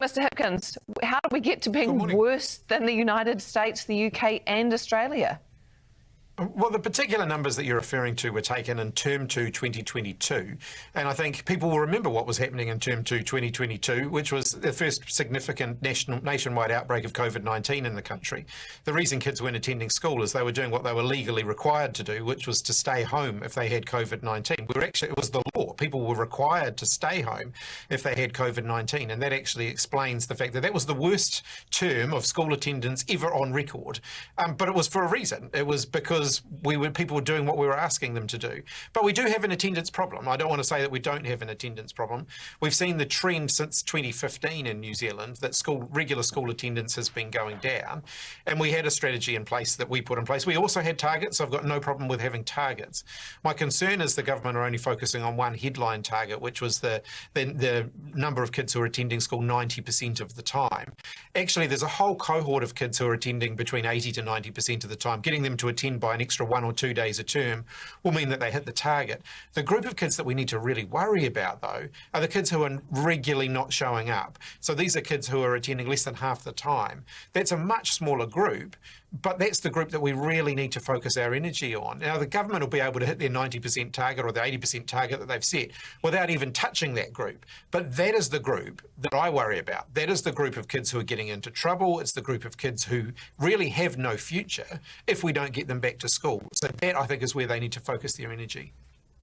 Mr. Hipkins, how did we get to being worse than the United States, the UK and Australia? Well, the particular numbers that you're referring to were taken in Term 2 2022, and I think people will remember what was happening in Term 2 2022, which was the first significant nationwide outbreak of COVID-19 in the country. The reason kids weren't attending school is they were doing what they were legally required to do, which was to stay home if they had COVID-19. It was the law. People were required to stay home if they had COVID-19, and that actually explains the fact that that was the worst term of school attendance ever on record. But it was for a reason. It was because people were doing what we were asking them to do. But we do have an attendance problem. I don't want to say that we don't have an attendance problem. We've seen the trend since 2015 in New Zealand that regular school attendance has been going down, and we had a strategy in place that we put in place. We also had targets. I've got no problem with having targets. My concern is the government are only focusing on one headline target, which was the number of kids who are attending school 90% of the time. Actually, there's a whole cohort of kids who are attending between 80 to 90% of the time. Getting them to attend by an extra 1 or 2 days a term will mean that they hit the target. The group of kids that we need to really worry about, though, are the kids who are regularly not showing up. So these are kids who are attending less than half the time. That's a much smaller group, but that's the group that we really need to focus our energy on. Now, the government will be able to hit their 90% target or the 80% target that they've set without even touching that group. But that is the group that I worry about. That is the group of kids who are getting into trouble. It's the group of kids who really have no future if we don't get them back to school. So that, I think, is where they need to focus their energy.